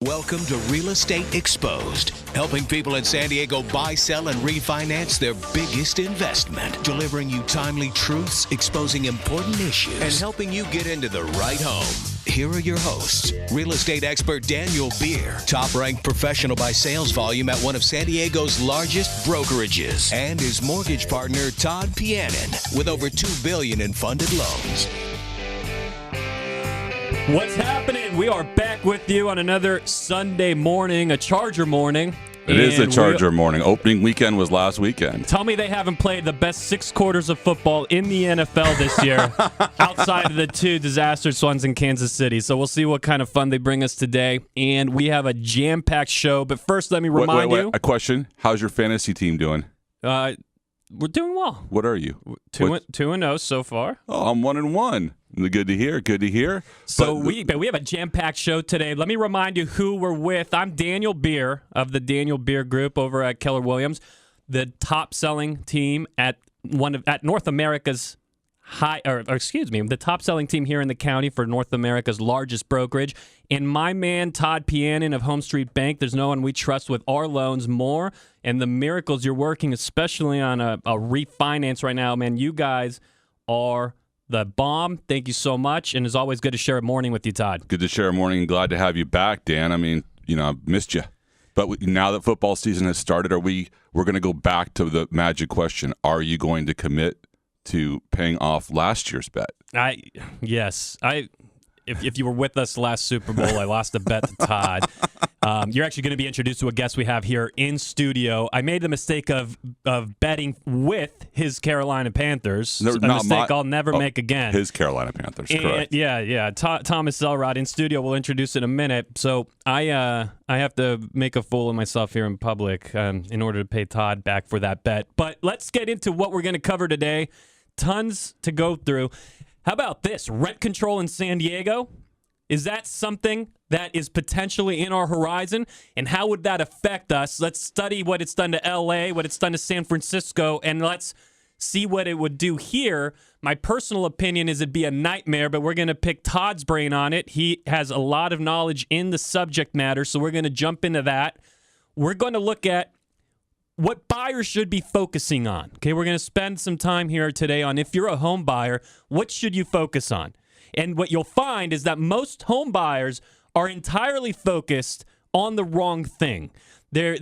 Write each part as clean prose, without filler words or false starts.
Welcome to Real Estate Exposed, helping people in San Diego buy, sell, and refinance their biggest investment, delivering you timely truths, exposing important issues, and helping you get into the right home. Here are your hosts, real estate expert Daniel Beer, top-ranked professional by sales volume at one of San Diego's largest brokerages, and his mortgage partner, Todd with over $2 billion in funded loans. What's happening? We are back with you on another Sunday morning, a Charger morning. It is a Charger morning. Opening weekend was last weekend. Tell me they haven't played the best 6 quarters of football in the NFL this year outside of the 2 disastrous ones in Kansas City. So we'll see what kind of fun they bring us today. And we have a jam-packed show. But first, let me remind you. A question. How's your fantasy team doing? We're doing well. What are you? 2-0 so far. Oh, I'm 1-1. Good to hear. Good to hear. So we have a jam-packed show today. Let me remind you who we're with. I'm Daniel Beer of the Daniel Beer Group over at Keller Williams, the top-selling team at North America's the top-selling team here in the county for North America's largest brokerage. And my man Todd of Home Street Bank. There's no one we trust with our loans more. And the miracles you're working, especially on a refinance right now, man. You guys are the bomb. Thank you so much. And it's always good to share a morning with you, Todd. Good to share a morning and glad to have you back, Dan. I mean, I've missed you. But now that football season has started, we're going to go back to the magic question. Are you going to commit to paying off last year's bet? Yes. If you were with us last Super Bowl, I lost a bet to Todd. You're actually going to be introduced to a guest we have here in studio. I made the mistake of betting with his Carolina Panthers. A mistake I'll never make again. His Carolina Panthers, correct. Yeah. Thomas Elrod in studio. We'll introduce in a minute. So I have to make a fool of myself here in public in order to pay Todd back for that bet. But let's get into what we're going to cover today. Tons to go through. How about this? Rent control in San Diego? Is that something that is potentially in our horizon? And how would that affect us? Let's study what it's done to L.A., what it's done to San Francisco, and let's see what it would do here. My personal opinion is it'd be a nightmare, but we're going to pick Todd's brain on it. He has a lot of knowledge in the subject matter, so we're going to jump into that. We're going to look at what buyers should be focusing on. Okay, we're going to spend some time here today on if you're a home buyer, what should you focus on? And what you'll find is that most home buyers are entirely focused on the wrong thing. They're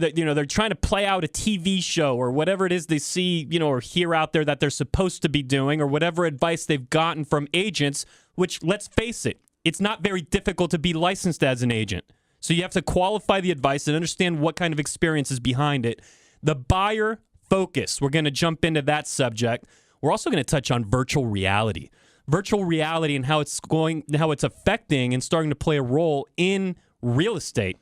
trying to play out a TV show or whatever it is they see, or hear out there that they're supposed to be doing, or whatever advice they've gotten from agents, which, let's face it, it's not very difficult to be licensed as an agent. So you have to qualify the advice and understand what kind of experience is behind it. The buyer focus, we're going to jump into that subject. We're also going to touch on virtual reality. Virtual reality and how it's affecting and starting to play a role in real estate.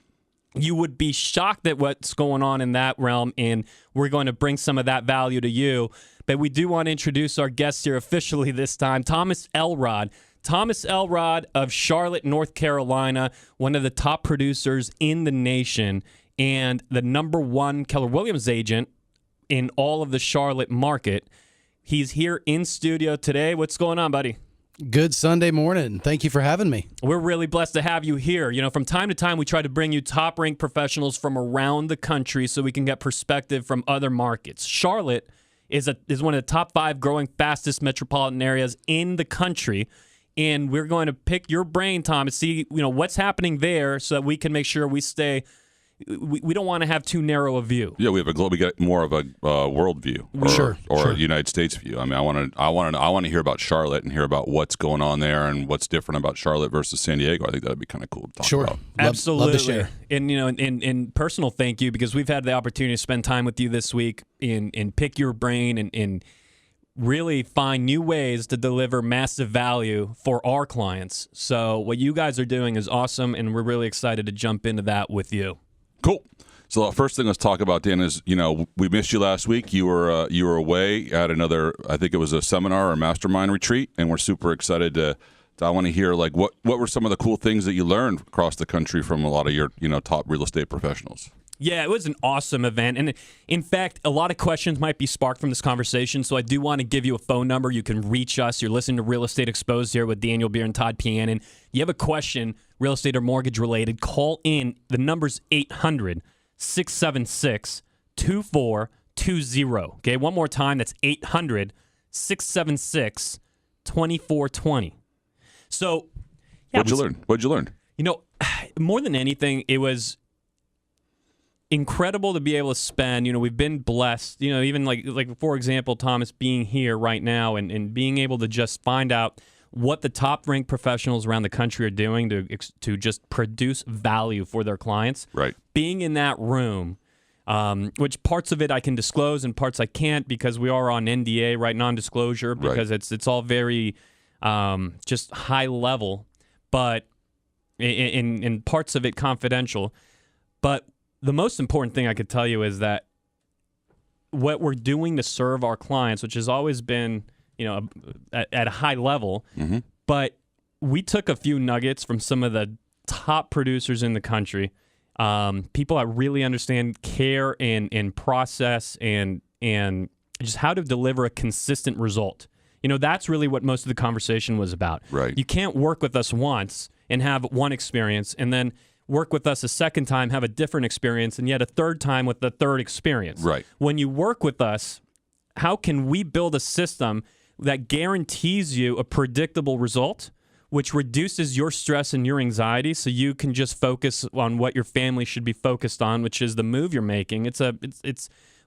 You would be shocked at what's going on in that realm, and we're going to bring some of that value to you. But we do want to introduce our guest here officially this time, Thomas Elrod. Thomas Elrod of Charlotte, North Carolina, one of the top producers in the nation, and the number 1 Keller Williams agent in all of the Charlotte market. He's here in studio today. What's going on, buddy? Good Sunday morning. Thank you for having me. We're really blessed to have you here. From time to time, we try to bring you top-ranked professionals from around the country so we can get perspective from other markets. Charlotte is one of the top 5 growing fastest metropolitan areas in the country. And we're going to pick your brain, Tom, and see what's happening there so that we can make sure we stay. We don't want to have too narrow a view. Yeah, we get more of a world view, or a United States view. I mean, I want to hear about Charlotte and hear about what's going on there and what's different about Charlotte versus San Diego. I think that'd be kind of cool to talk about. Absolutely. Love to share. And and personal thank you, because we've had the opportunity to spend time with you this week and pick your brain and really find new ways to deliver massive value for our clients. So what you guys are doing is awesome, and we're really excited to jump into that with you. Cool. So the first thing let's talk about, Dan, is we missed you last week. You were away at another, I think it was a seminar or mastermind retreat, and we're super excited to I want to hear what were some of the cool things that you learned across the country from a lot of your top real estate professionals. Yeah, it was an awesome event. And in fact, a lot of questions might be sparked from this conversation. So I do want to give you a phone number. You can reach us. You're listening to Real Estate Exposed here with Daniel Beer and Todd Pianin. You have a question, real estate or mortgage related, call in. The number's 800-676-2420. Okay, one more time. That's 800-676-2420. So, yeah, What'd you learn? You know, more than anything, it was incredible to be able to spend. You know, we've been blessed. You know, even like for example, Thomas being here right now and being able to just find out what the top ranked professionals around the country are doing to just produce value for their clients. Right. Being in that room, which parts of it I can disclose and parts I can't because we are on NDA, right? Non-disclosure, because it's all very just high level, but in parts of it confidential. But the most important thing I could tell you is that what we're doing to serve our clients, which has always been, you know, at a high level, but we took a few nuggets from some of the top producers in the country, people that really understand care and process and just how to deliver a consistent result. You know, that's really what most of the conversation was about. Right. You can't work with us once and have one experience and then work with us a second time, have a different experience, and yet a third time with the third experience. Right. When you work with us, how can we build a system that guarantees you a predictable result, which reduces your stress and your anxiety so you can just focus on what your family should be focused on, which is the move you're making. It's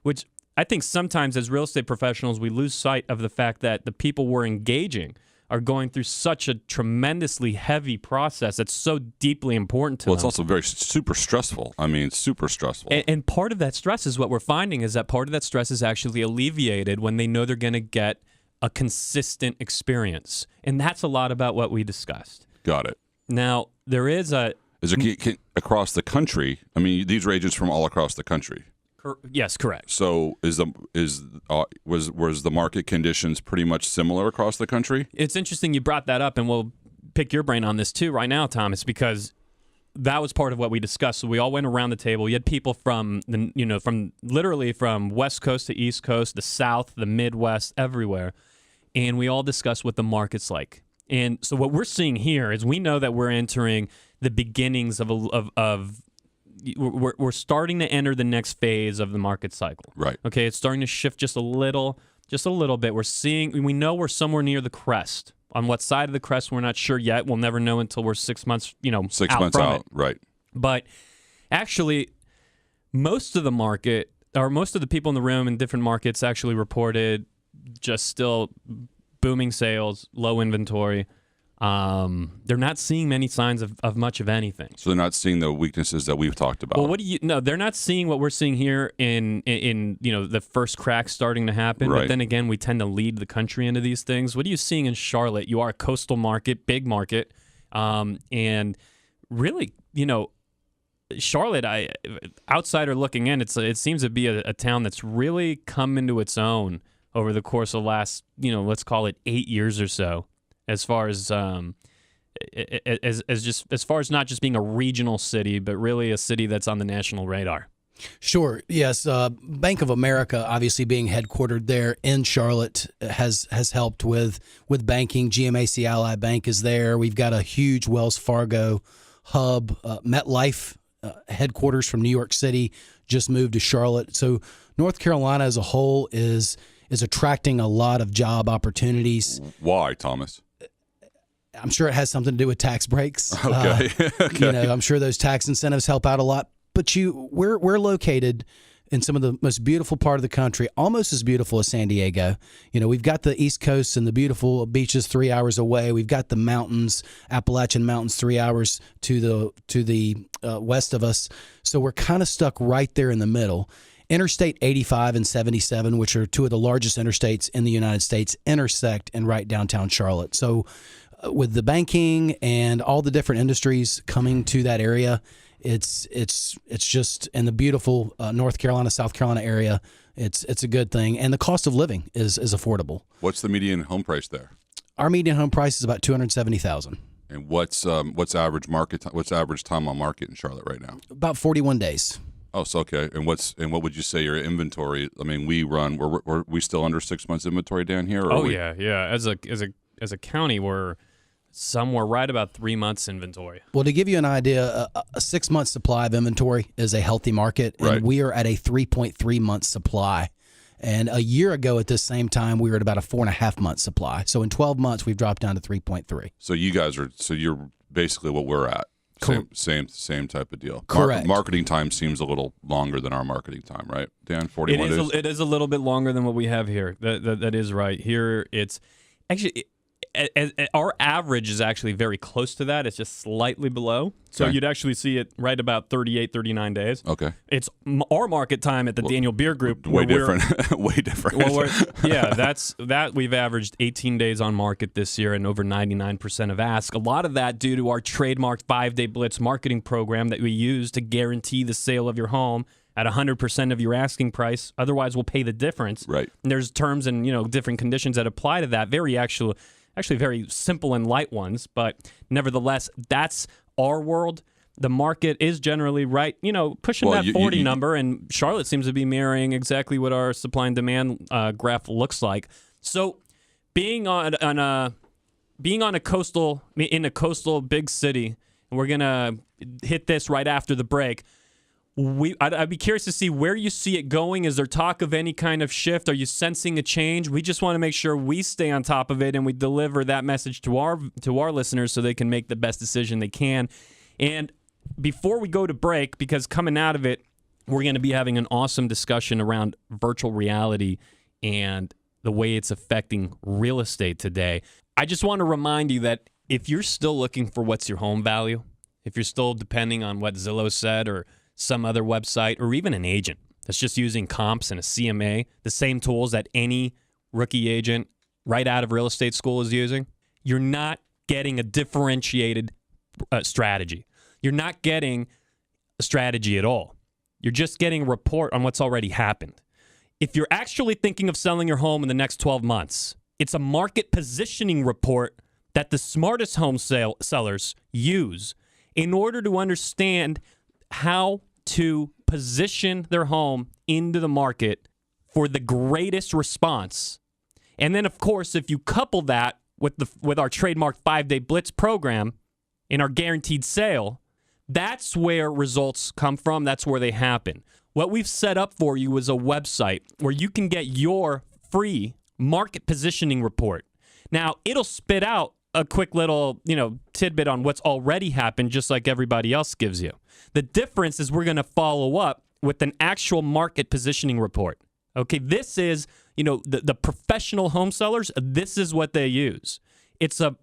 which I think sometimes as real estate professionals, we lose sight of the fact that the people we're engaging are going through such a tremendously heavy process that's so deeply important to them. Well, it's also very super stressful. I mean, super stressful. And part of that stress is what we're finding is that part of that stress is actually alleviated when they know they're going to get a consistent experience. And that's a lot about what we discussed. Got it. Now, there is a... Is it across the country? I mean, these are agents from all across the country. Yes, correct. So was the market conditions pretty much similar across the country? It's interesting you brought that up, and we'll pick your brain on this too right now, Thomas, because that was part of what we discussed. So we all went around the table. You had people from literally from West Coast to East Coast, the South, the Midwest, everywhere, and we all discussed what the market's like. And so what we're seeing here is we know that we're entering the beginnings of we're starting to enter the next phase of the market cycle. Right. Okay, it's starting to shift just a little bit. We know we're somewhere near the crest. On what side of the crest, we're not sure yet. We'll never know until we're 6 months, out. Right. But actually, most of the market, or most of the people in the room in different markets actually reported just still booming sales, low inventory. They're not seeing many signs of much of anything. So they're not seeing the weaknesses that we've talked about. Well, they're not seeing what we're seeing here in the first cracks starting to happen. Right. But then again, we tend to lead the country into these things. What are you seeing in Charlotte? You are a coastal market, big market, and really, Charlotte, outsider looking in, it seems to be a town that's really come into its own over the course of the last, let's call it 8 years or so. As far as not just being a regional city, but really a city that's on the national radar. Sure. Yes. Bank of America, obviously being headquartered there in Charlotte, has helped with banking. GMAC Ally Bank is there. We've got a huge Wells Fargo hub. MetLife headquarters from New York City just moved to Charlotte. So North Carolina as a whole is attracting a lot of job opportunities. Why, Thomas? I'm sure it has something to do with tax breaks. Okay. Okay. I'm sure those tax incentives help out a lot. But we're located in some of the most beautiful part of the country, almost as beautiful as San Diego. We've got the East Coast and the beautiful beaches 3 hours away. We've got the mountains, Appalachian Mountains, 3 hours to the west of us. So we're kind of stuck right there in the middle. Interstate 85 and 77, which are two of the largest interstates in the United States, intersect in right downtown Charlotte. So with the banking and all the different industries coming to that area, it's just in the beautiful North Carolina, South Carolina area. It's a good thing, and the cost of living is affordable. What's the median home price there? Our median home price is about $270,000. And what's average time on market in Charlotte right now? About 41 days. Oh, so okay. And what would you say your inventory? I mean, we still under 6 months inventory down here? Or yeah. As a county, we're somewhere right about 3 months inventory. Well, to give you an idea, a 6 month supply of inventory is a healthy market, and Right. we are at a 3.3 month supply. And a year ago at this same time, we were at about a 4.5 month supply. So in 12 months, we've dropped down to 3.3. So you're basically what we're at. Same type of deal. Correct. Marketing time seems a little longer than our marketing time, right, Dan? 41 days? It is a little bit longer than what we have here. That is right. Here, it's actually our average is actually very close to that. It's just slightly below. So Okay. you'd actually see it right about 38, 39 days. Okay. It's our market time at the Daniel Beer Group. Way different. Way different. Well, that we've averaged 18 days on market this year and over 99% of ask. A lot of that due to our trademarked 5-day blitz marketing program that we use to guarantee the sale of your home at 100% of your asking price. Otherwise, we'll pay the difference. Right. And there's terms and different conditions that apply to that. Actually very simple and light ones, but nevertheless, that's our world. The market is generally right, pushing that 40 number, and Charlotte seems to be mirroring exactly what our supply and demand graph looks like. So, being in a coastal big city, and we're gonna hit this right after the break. I'd be curious to see where you see it going. Is there talk of any kind of shift? Are you sensing a change? We just want to make sure we stay on top of it and we deliver that message to our listeners so they can make the best decision they can. And before we go to break, because coming out of it, we're going to be having an awesome discussion around virtual reality and the way it's affecting real estate today. I just want to remind you that if you're still looking for what's your home value, if you're still depending on what Zillow said or some other website, or even an agent that's just using comps and a CMA, the same tools that any rookie agent right out of real estate school is using, you're not getting a differentiated strategy. You're not getting a strategy at all. You're just getting a report on what's already happened. If you're actually thinking of selling your home in the next 12 months, it's a market positioning report that the smartest home sellers use in order to understand how to position their home into the market for the greatest response. And then, of course, if you couple that with our trademark 5-day blitz program in our guaranteed sale, that's where results come from. That's where they happen. What we've set up for you is a website where you can get your free market positioning report. Now, it'll spit out a quick little, tidbit on what's already happened, just like everybody else gives you. The difference is we're going to follow up with an actual market positioning report. Okay, this is, the professional home sellers, this is what they use. It's a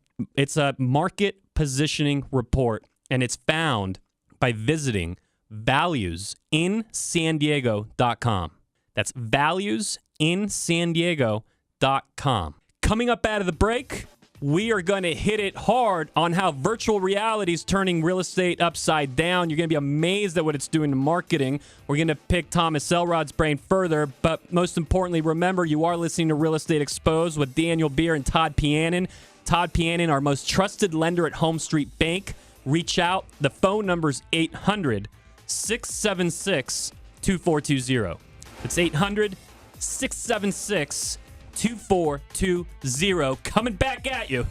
market positioning report, and it's found by visiting valuesinsandiego.com. That's valuesinsandiego.com. Coming up out of the break, we are going to hit it hard on how virtual reality is turning real estate upside down. You're going to be amazed at what it's doing to marketing. We're going to pick Thomas Elrod's brain further, but most importantly, remember, you are listening to Real Estate Exposed with Daniel Beer and Todd Pianin. Todd Pianin, our most trusted lender at Home Street Bank. Reach out. The phone number is 800-676-2420. It's 800-676-2420. Coming back at you.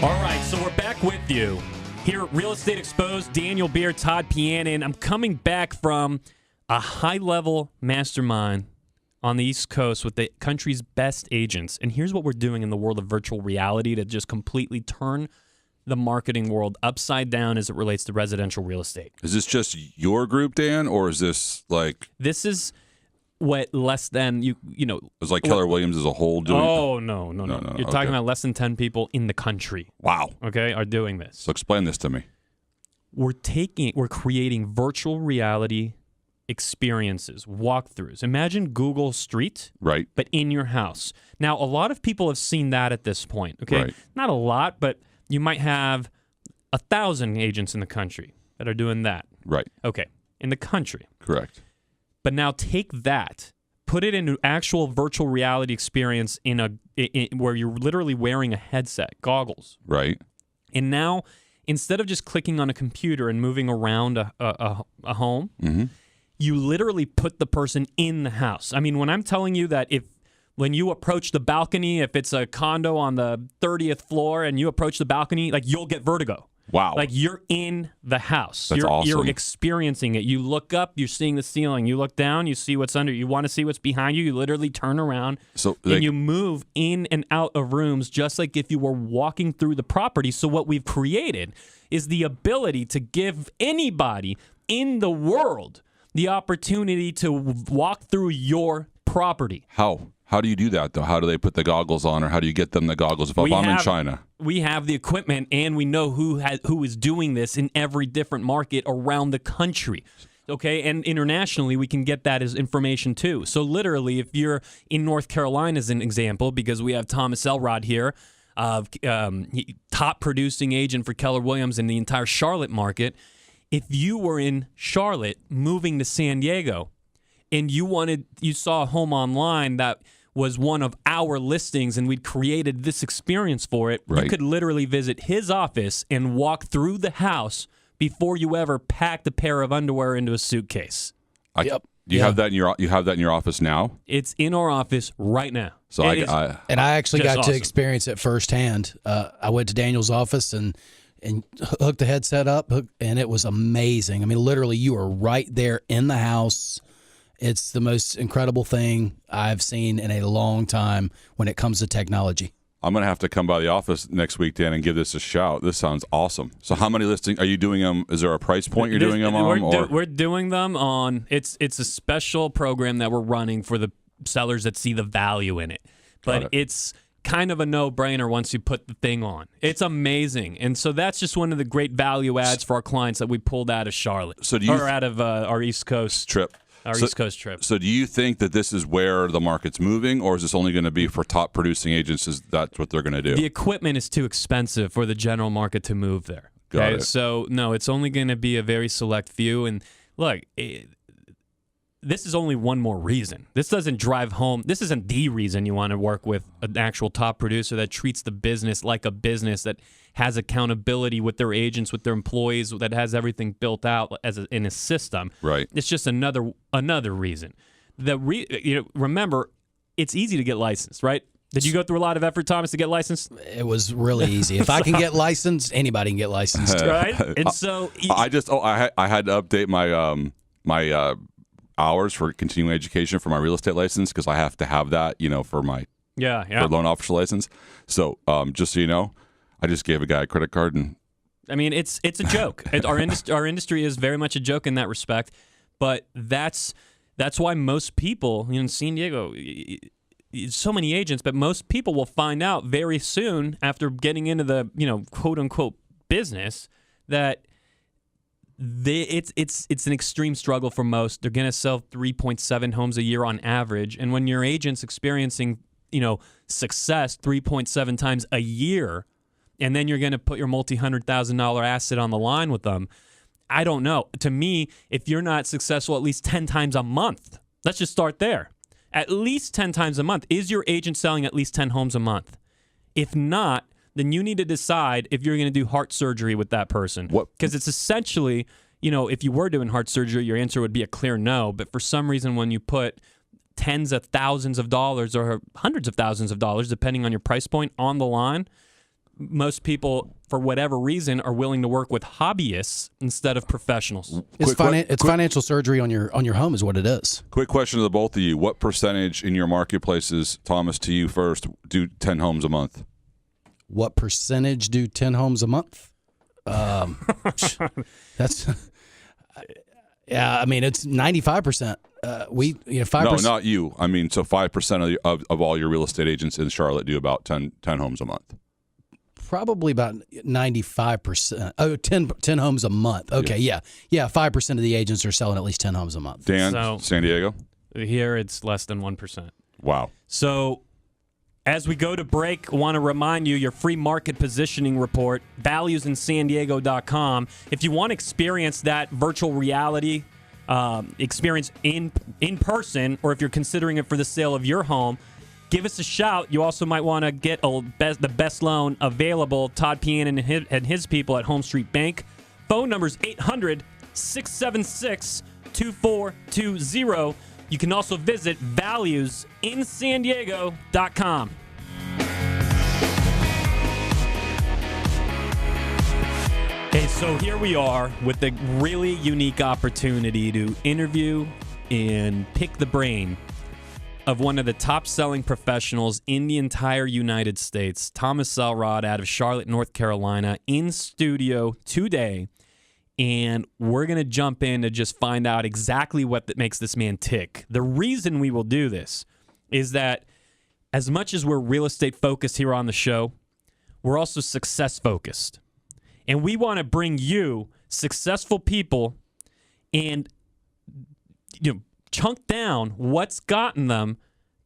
All right, so we're back with you here at Real Estate Exposed. Daniel Beer, Todd Pianin. I'm coming back from a high-level mastermind on the East Coast with the country's best agents. And here's what we're doing in the world of virtual reality to just completely turn the marketing world upside down as it relates to residential real estate. Is this just your group, Dan, or is this like... This is what less than, It's like Keller Williams as a whole doing... Oh, no. You're talking about less than 10 people in the country. Wow. Okay, are doing this. So explain this to me. We're creating virtual reality experiences, walkthroughs. Imagine Google Street, Right. but in your house. Now, a lot of people have seen that at this point, okay? Right. Not a lot, but you might have 1,000 agents in the country that are doing that. Right. Okay, in the country. Correct. But now take that, put it in an actual virtual reality experience where you're literally wearing a headset, goggles. Right. And now, instead of just clicking on a computer and moving around a home, you literally put the person in the house. I mean, when I'm telling you that when you approach the balcony, if it's a condo on the 30th floor and you approach the balcony, like you'll get vertigo. Wow. Like you're in the house. That's awesome. You're experiencing it. You look up, you're seeing the ceiling. You look down, you see what's under. You want to see what's behind you. You literally turn around and you move in and out of rooms just like if you were walking through the property. So what we've created is the ability to give anybody in the world the opportunity to walk through your property. How do you do that, though? How do they put the goggles on, or how do you get them the goggles if I'm in China? We have the equipment, and we know who is doing this in every different market around the country. Okay, and internationally, we can get that as information, too. So literally, if you're in North Carolina, as an example, because we have Thomas Elrod here, top producing agent for Keller Williams in the entire Charlotte market, if you were in Charlotte moving to San Diego, and you saw a home online that was one of our listings and we'd created this experience for it, right. You could literally visit his office and walk through the house before you ever packed a pair of underwear into a suitcase. Yep. You have that in your office now? It's in our office right now. So I actually got awesome. to experience it firsthand. I went to Daniel's office and hooked the headset up, and it was amazing. I mean, literally, you are right there in the house. It's the most incredible thing I've seen in a long time when it comes to technology. I'm going to have to come by the office next week, Dan, and give this a shout. This sounds awesome. So how many listings are you doing them? Is there a price point you're doing them on? We're doing them on, it's a special program that we're running for the sellers that see the value in it. But it's kind of a no-brainer once you put the thing on. It's amazing. And so that's just one of the great value adds for our clients that we pulled out of Charlotte. Or out of our East Coast trip. East Coast trip. So do you think that this is where the market's moving, or is this only going to be for top producing agents? Is that's what they're going to do? The equipment is too expensive for the general market to move there. Got it. So, no, it's only going to be a very select few. And look, this is only one more reason. This doesn't drive home. This isn't the reason you want to work with an actual top producer that treats the business like a business, that has accountability with their agents, with their employees, that has everything built out in a system. Right. It's just another reason. Remember, it's easy to get licensed, right? Did you go through a lot of effort, Thomas, to get licensed? It was really easy. If I can get licensed, anybody can get licensed. Right? And so I had to update my my hours for continuing education for my real estate license, because I have to have that, for my for loan officer license. So just so you know, I just gave a guy a credit card, and I mean, it's a joke. Our industry is very much a joke in that respect, but that's why most people in San Diego, so many agents, but most people will find out very soon after getting into the quote unquote business that it's an extreme struggle for most. They're going to sell 3.7 homes a year on average, and when your agent's experiencing success 3.7 times a year, and then you're going to put your multi-$100,000 asset on the line with them, I don't know. To me, if you're not successful at least 10 times a month, let's just start there. At least 10 times a month. Is your agent selling at least 10 homes a month? If not, then you need to decide if you're going to do heart surgery with that person. Because it's essentially, if you were doing heart surgery, your answer would be a clear no. But for some reason, when you put tens of thousands of dollars or hundreds of thousands of dollars, depending on your price point, on the line, most people, for whatever reason, are willing to work with hobbyists instead of professionals. It's financial surgery on your home is what it is. Quick question to the both of you. What percentage in your marketplaces, Thomas, to you first, do 10 homes a month? What percentage do 10 homes a month? That's... Yeah, I mean, it's 95%. 5%. No, not you. I mean, so 5% of all your real estate agents in Charlotte do about 10 homes a month. Probably about 95%. Oh, 10 homes a month. Okay, yeah. 5% of the agents are selling at least 10 homes a month. Dan, San Diego? Here, it's less than 1%. Wow. So, as we go to break, I want to remind you your free market positioning report, valuesinsandiego.com. If you want to experience that virtual reality experience in person, or if you're considering it for the sale of your home, give us a shout. You also might want to get the best loan available. Todd Pianin and his people at Home Street Bank. Phone number is 800-676-2420. You can also visit valuesinsandiego.com. Okay, so here we are with a really unique opportunity to interview and pick the brain of one of the top-selling professionals in the entire United States, Thomas Elrod out of Charlotte, North Carolina, in studio today. And we're going to jump in to just find out exactly what makes this man tick. The reason we will do this is that as much as we're real estate focused here on the show, we're also success focused. And we want to bring you successful people and chunk down what's gotten them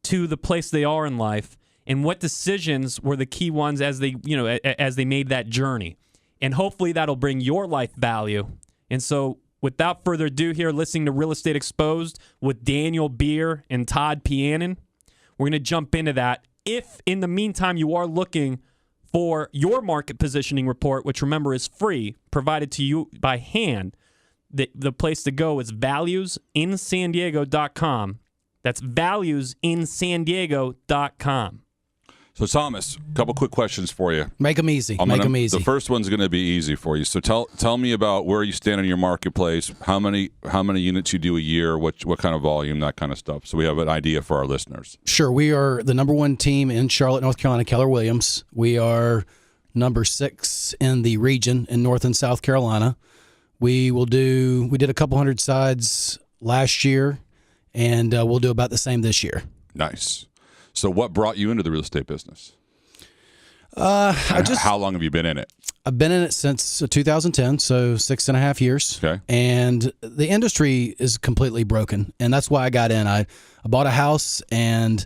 to the place they are in life and what decisions were the key ones as they made that journey. And hopefully that'll bring your life value. And so without further ado here, listening to Real Estate Exposed with Daniel Beer and Todd Pianin, we're going to jump into that. If in the meantime you are looking for your market positioning report, which remember is free, provided to you by hand, the place to go is valuesinsandiego.com. That's valuesinsandiego.com. So, Thomas, a couple quick questions for you. Make them easy. The first one's going to be easy for you. So, tell me about where you stand in your marketplace, how many units you do a year, what kind of volume, that kind of stuff, so we have an idea for our listeners. Sure. We are the number one team in Charlotte, North Carolina, Keller Williams. We are number 6 in the region in North and South Carolina. We did a couple hundred sides last year, and we'll do about the same this year. Nice. So what brought you into the real estate business? How long have you been in it? I've been in it since 2010, so 6.5 years. Okay. And the industry is completely broken, and that's why I got in. I bought a house, and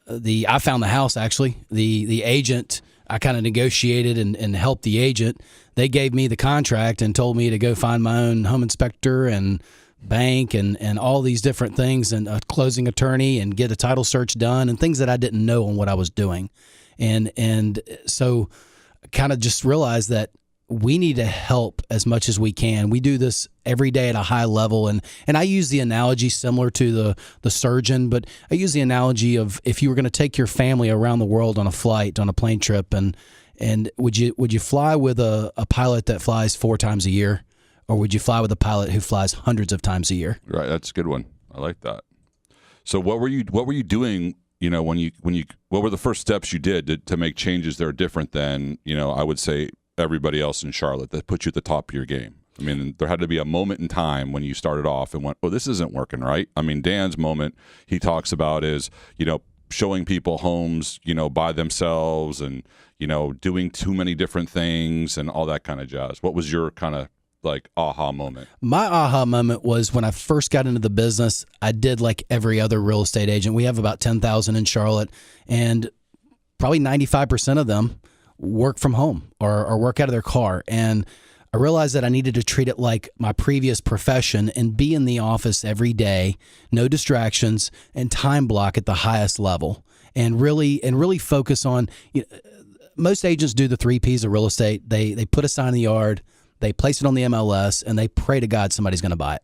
I found the house, actually. The agent, I kind of negotiated and helped the agent. They gave me the contract and told me to go find my own home inspector and bank and all these different things, and a closing attorney, and get a title search done, and things that I didn't know on what I was doing. And so kind of just realized that we need to help as much as we can. We do this every day at a high level, and I use the analogy similar to the surgeon, but I use the analogy of if you were going to take your family around the world on a flight, on a plane trip, and would you fly with a pilot that flies 4 times a year? Or would you fly with a pilot who flies hundreds of times a year? Right, that's a good one. I like that. So what were you doing? What were the first steps you did to make changes that are different than I would say everybody else in Charlotte that put you at the top of your game? I mean, there had to be a moment in time when you started off and went, "Oh, this isn't working right." I mean, Dan's moment he talks about is showing people homes by themselves and doing too many different things and all that kind of jazz. What was your kind of aha moment? My aha moment was when I first got into the business. I did like every other real estate agent. We have about 10,000 in Charlotte, and probably 95% of them work from home or work out of their car. And I realized that I needed to treat it like my previous profession and be in the office every day, no distractions, and time block at the highest level, and really focus on. Most agents do the 3 Ps of real estate. They put a sign in the yard. They place it on the MLS, and they pray to God somebody's going to buy it.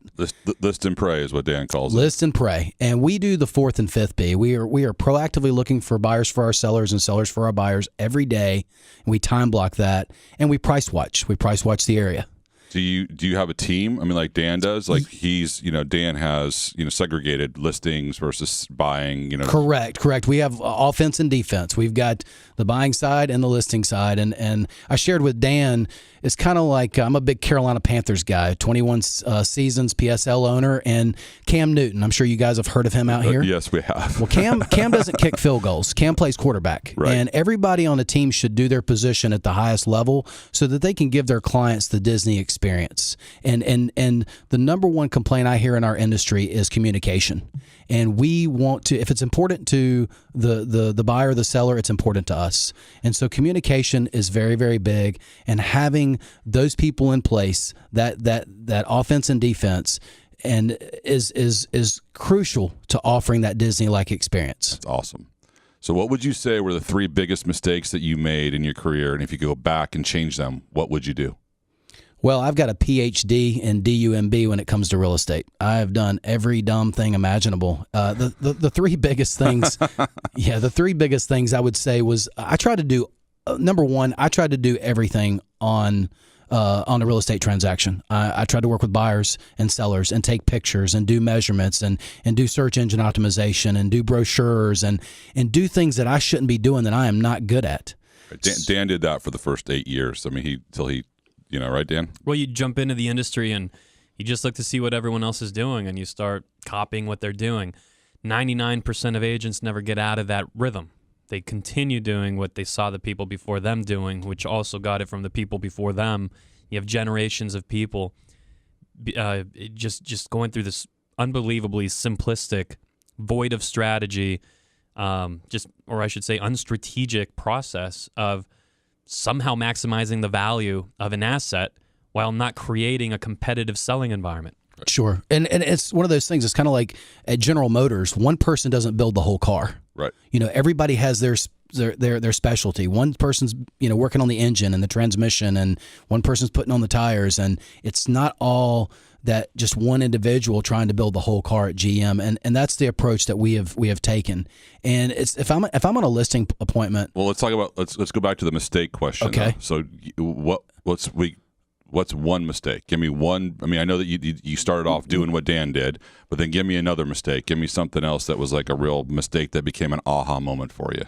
List and pray is what Dan calls it. List and pray. And we do the 4th and 5th P. We are proactively looking for buyers for our sellers and sellers for our buyers every day. And we time block that, and we price watch. We price watch the area. Do you have a team? I mean, like Dan does. Like Dan has segregated listings versus buying. Correct. We have offense and defense. We've got the buying side and the listing side. And I shared with Dan, it's kind of like I'm a big Carolina Panthers guy, 21 seasons, PSL owner, and Cam Newton. I'm sure you guys have heard of him out here. Yes, we have. Well, Cam doesn't kick field goals. Cam plays quarterback. Right. And everybody on the team should do their position at the highest level so that they can give their clients the Disney experience. And the number one complaint I hear in our industry is communication. And we want to, if it's important to the buyer or the seller, it's important to us. And so communication is very, very big. And having those people in place, that offense and defense, and is crucial to offering that Disney-like experience. That's awesome. So what would you say were the 3 biggest mistakes that you made in your career? And if you could go back and change them, what would you do? Well, I've got a PhD in DUMB when it comes to real estate. I have done every dumb thing imaginable. The 3 biggest things, the 3 biggest things I would say was I tried to do, number one, I tried to do everything on a real estate transaction. I tried to work with buyers and sellers and take pictures and do measurements and do search engine optimization and do brochures and do things that I shouldn't be doing that I am not good at. Dan did that for the first 8 years. I mean, till he, right, Dan? Well, you jump into the industry and you just look to see what everyone else is doing and you start copying what they're doing. 99% of agents never get out of that rhythm. They continue doing what they saw the people before them doing, which also got it from the people before them. You have generations of people just going through this unbelievably simplistic, void of strategy, or I should say unstrategic process of somehow maximizing the value of an asset while not creating a competitive selling environment. Sure. And it's one of those things. It's kind of like at General Motors, one person doesn't build the whole car. Right. Everybody has their specialty. One person's, working on the engine and the transmission, and one person's putting on the tires, and it's not all that just one individual trying to build the whole car at GM. And that's the approach that we have taken. And it's if I'm on a listing appointment. Well, let's talk about let's go back to the mistake question. Okay. So what's one mistake? Give me one. I mean, I know that you started off doing what Dan did, but then give me another mistake. Give me something else that was like a real mistake that became an aha moment for you.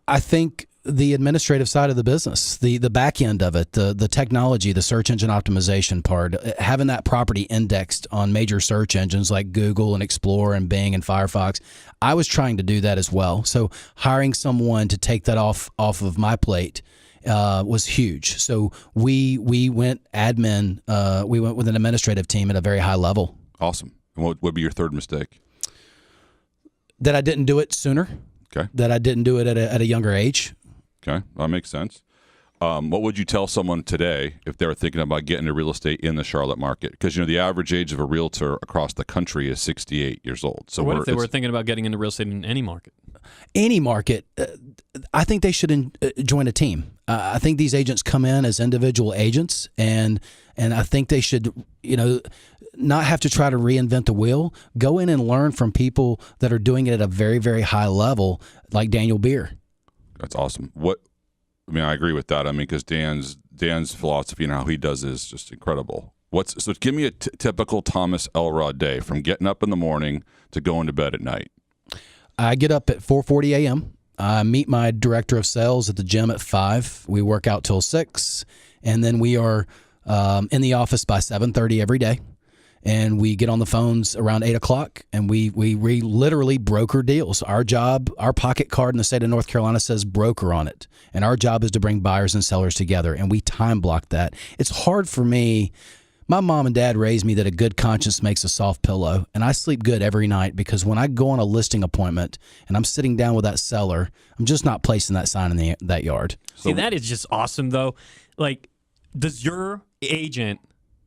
I think the administrative side of the business, the back end of it, the technology, the search engine optimization part, having that property indexed on major search engines like Google and Explorer and Bing and Firefox. I was trying to do that as well. So hiring someone to take that off of my plate was huge. So we went admin. We went with an administrative team at a very high level. Awesome. And what would be your third mistake? That I didn't do it sooner. Okay. That I didn't do it at a younger age. Okay, that makes sense. What would you tell someone today if they were thinking about getting into real estate in the Charlotte market? Because the average age of a realtor across the country is 68 years old. So what if they were thinking about getting into real estate in any market? Any market, I think they should join a team. I think these agents come in as individual agents, and I think they should, not have to try to reinvent the wheel. Go in and learn from people that are doing it at a very, very high level, like Daniel Beer. That's awesome. I agree with that. Because Dan's philosophy and how he does is just incredible. So give me a typical Thomas Elrod day from getting up in the morning to going to bed at night. I get up at 4:40 a.m. I meet my director of sales at the gym at 5. We work out till 6, and then we are in the office by 7:30 every day. And we get on the phones around 8 o'clock, and we literally broker deals. Our job, our pocket card in the state of North Carolina says broker on it. And our job is to bring buyers and sellers together, and we time block that. It's hard for me. My mom and dad raised me that a good conscience makes a soft pillow, and I sleep good every night because when I go on a listing appointment and I'm sitting down with that seller, I'm just not placing that sign in that yard. See, that is just awesome, though. Like, does your agent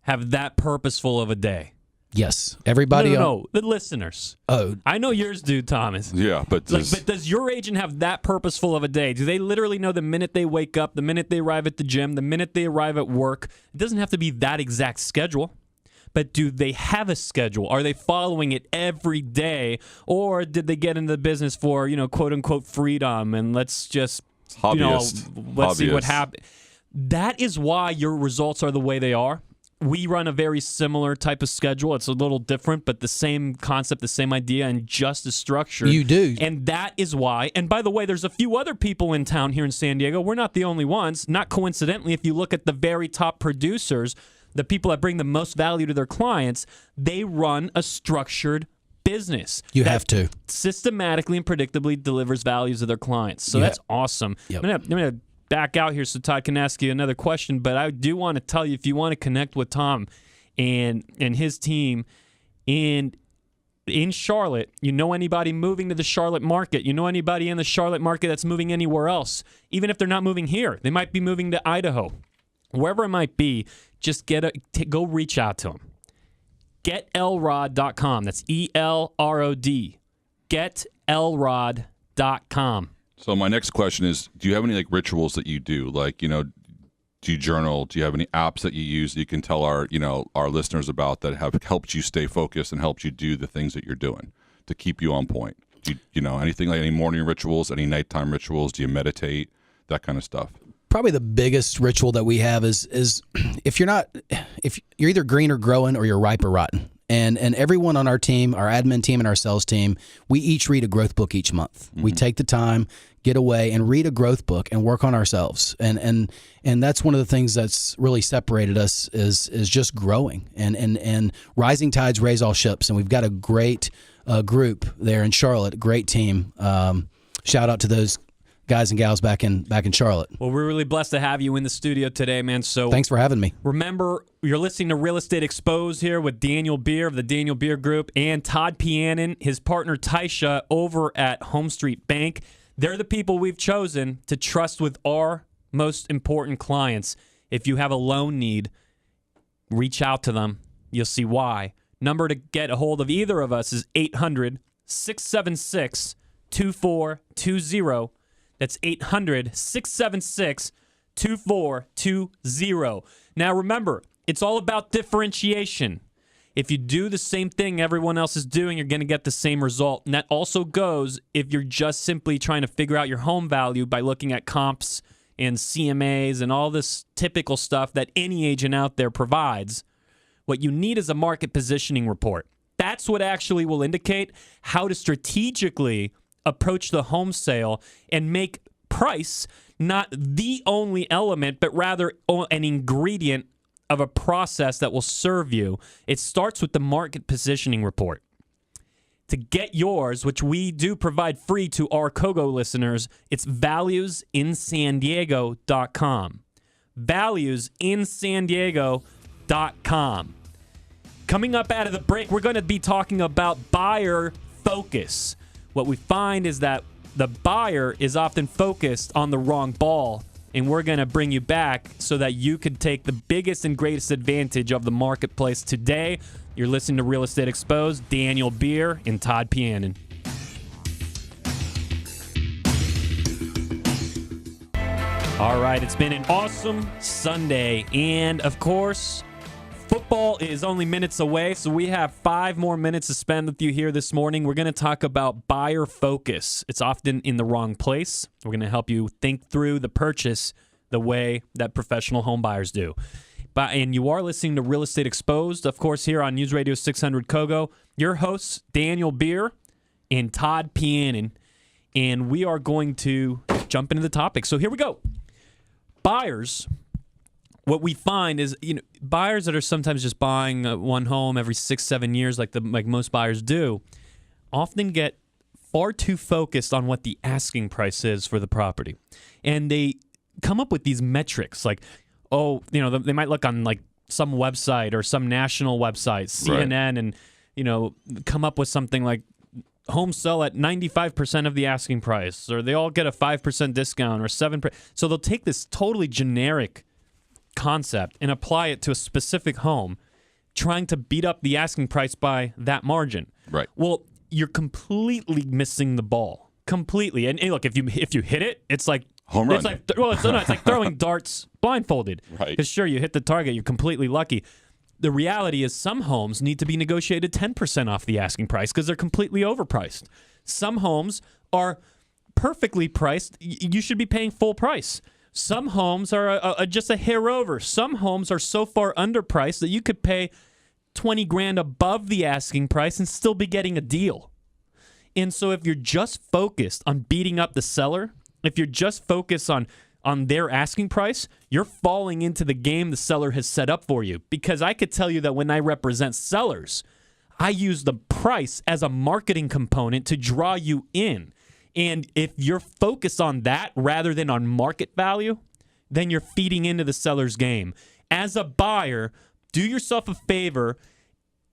have that purposeful of a day? Yes. Everybody. No, the listeners. Oh. I know yours do, Thomas. Yeah, but does your agent have that purposeful of a day? Do they literally know the minute they wake up, the minute they arrive at the gym, the minute they arrive at work? It doesn't have to be that exact schedule. But do they have a schedule? Are they following it every day? Or did they get into the business for, quote unquote freedom and let's just let's see what happens? That is why your results are the way they are. We run a very similar type of schedule. It's a little different, but the same concept, the same idea, and just as structured. You do. And that is why. And by the way, there's a few other people in town here in San Diego. We're not the only ones. Not coincidentally, if you look at the very top producers, the people that bring the most value to their clients, they run a structured business. You have to. Systematically and predictably delivers values to their clients. So that's awesome. Yep. I'm gonna back out here so Todd can ask you another question, but I do want to tell you, if you want to connect with Tom and his team in Charlotte, anybody moving to the Charlotte market, anybody in the Charlotte market that's moving anywhere else, even if they're not moving here, they might be moving to Idaho, wherever it might be, just go reach out to them. GetElrod.com. That's ELROD. GetElrod.com. So my next question is, do you have any rituals that you do? Do you journal? Do you have any apps that you use that you can tell our listeners about that have helped you stay focused and helped you do the things that you're doing to keep you on point? Do you anything like any morning rituals, any nighttime rituals? Do you meditate? That kind of stuff. Probably the biggest ritual that we have is if you're either green or growing or you're ripe or rotten. And everyone on our team, our admin team and our sales team, we each read a growth book each month. Mm-hmm. We take the time, get away and read a growth book and work on ourselves. And that's one of the things that's really separated us is just growing. And rising tides raise all ships. And we've got a great group there in Charlotte, great team. Shout out to those guys and gals back in Charlotte. Well, we're really blessed to have you in the studio today, man. So thanks for having me. Remember, you're listening to Real Estate Exposed here with Daniel Beer of the Daniel Beer Group and Todd Pianin, his partner Taisha over at Home Street Bank. They're the people we've chosen to trust with our most important clients. If you have a loan need, reach out to them. You'll see why. Number to get a hold of either of us is 800-676-2420. That's 800-676-2420. Now remember, it's all about differentiation. If you do the same thing everyone else is doing, you're going to get the same result. And that also goes if you're just simply trying to figure out your home value by looking at comps and CMAs and all this typical stuff that any agent out there provides. What you need is a market positioning report. That's what actually will indicate how to strategically approach the home sale and make price not the only element, but rather an ingredient of a process that will serve you. It starts with the market positioning report. To get yours, which we do provide free to our KOGO listeners, it's valuesinsandiego.com. Valuesinsandiego.com. Coming up out of the break, we're going to be talking about buyer focus. What we find is that the buyer is often focused on the wrong ball, and we're going to bring you back so that you can take the biggest and greatest advantage of the marketplace today. You're listening to Real Estate Exposed, Daniel Beer and Todd Pianin. All right, it's been an awesome Sunday, and of course, football is only minutes away, so we have 5 more minutes to spend with you here this morning. We're going to talk about buyer focus. It's often in the wrong place. We're going to help you think through the purchase the way that professional home buyers do. And you are listening to Real Estate Exposed, of course, here on News Radio 600 KOGO. Your hosts, Daniel Beer and Todd Pianin, and we are going to jump into the topic. So here we go. Buyers. What we find is, buyers that are sometimes just buying one home every 6-7 years, like most buyers do, often get far too focused on what the asking price is for the property, and they come up with these metrics like, they might look on some website or some national website, CNN, right, and come up with something like homes sell at 95% of the asking price, or they all get a 5% discount or 7%. So they'll take this totally generic concept and apply it to a specific home, trying to beat up the asking price by that margin. Right. Well, you're completely missing the ball. Completely. And look, if you hit it, it's like home run. It's like it's like throwing darts blindfolded. Right. Because sure, you hit the target, you're completely lucky. The reality is some homes need to be negotiated 10% off the asking price because they're completely overpriced. Some homes are perfectly priced. You should be paying full price. Some homes are just a hair over. Some homes are so far underpriced that you could pay $20,000 above the asking price and still be getting a deal. And so if you're just focused on beating up the seller, if you're just focused on their asking price, you're falling into the game the seller has set up for you. Because I could tell you that when I represent sellers, I use the price as a marketing component to draw you in. And if you're focused on that rather than on market value, then you're feeding into the seller's game. As a buyer, do yourself a favor,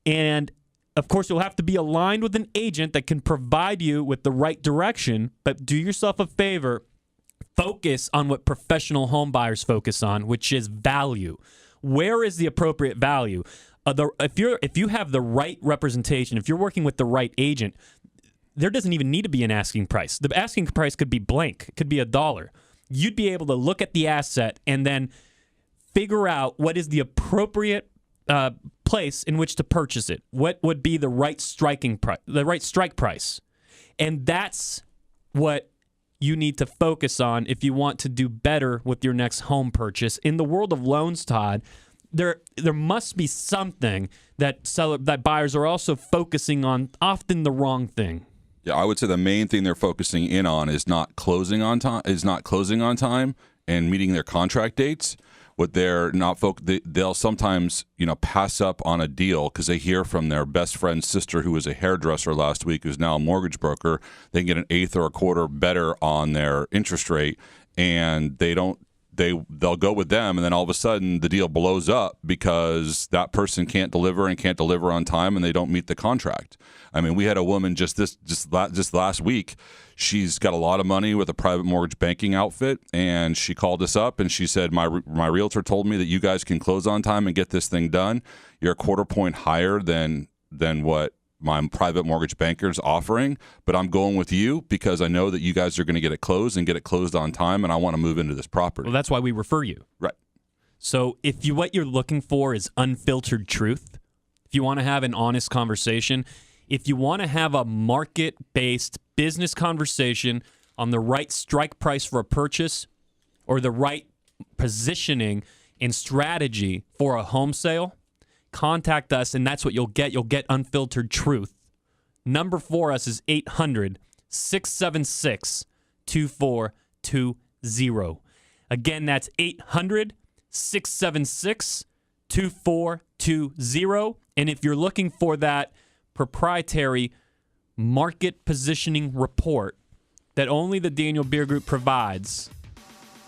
and of course, you'll have to be aligned with an agent that can provide you with the right direction, but do yourself a favor, focus on what professional home buyers focus on, which is value. Where is the appropriate value? If you have the right representation, if you're working with the right agent, there doesn't even need to be an asking price. The asking price could be blank. It could be $1. You'd be able to look at the asset and then figure out what is the appropriate place in which to purchase it. What would be the right strike price? And that's what you need to focus on if you want to do better with your next home purchase. In the world of loans, Todd, there must be something that buyers are also focusing on, often the wrong thing. Yeah, I would say the main thing they're focusing in on is not closing on time and meeting their contract dates. What they're not they'll sometimes, pass up on a deal because they hear from their best friend's sister, who was a hairdresser last week, who's now a mortgage broker. They can get an eighth or a quarter better on their interest rate, and they'll go with them, and then all of a sudden the deal blows up because that person can't deliver on time, and they don't meet the contract. I mean, we had a woman just last week. She's got a lot of money with a private mortgage banking outfit, and she called us up and she said, my realtor told me that you guys can close on time and get this thing done. You're a quarter point higher than what my private mortgage banker's offering, but I'm going with you because I know that you guys are going to get it closed and get it closed on time, and I want to move into this property. Well, that's why we refer you. Right. So what you're looking for is unfiltered truth, if you want to have an honest conversation, if you want to have a market-based business conversation on the right strike price for a purchase or the right positioning and strategy for a home sale, contact us, and that's what you'll get. You'll get unfiltered truth. Number for us is 800-676-2420. Again, that's 800-676-2420. And if you're looking for that proprietary market positioning report that only the Daniel Beer Group provides,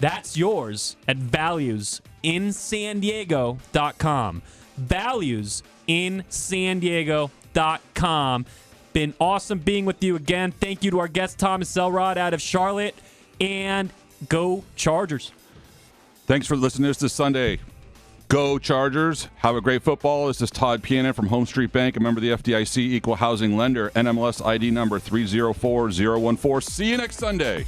that's yours at valuesinsandiego.com. valuesinsandiego.com. Been awesome being with you again. Thank you to our guest, Thomas Elrod out of Charlotte, and go Chargers. Thanks for listening to us this Sunday. Go Chargers. Have a great football. This is Todd Pianin from Home Street Bank, a member of the FDIC, equal housing lender, NMLS ID number 304014. See you next Sunday.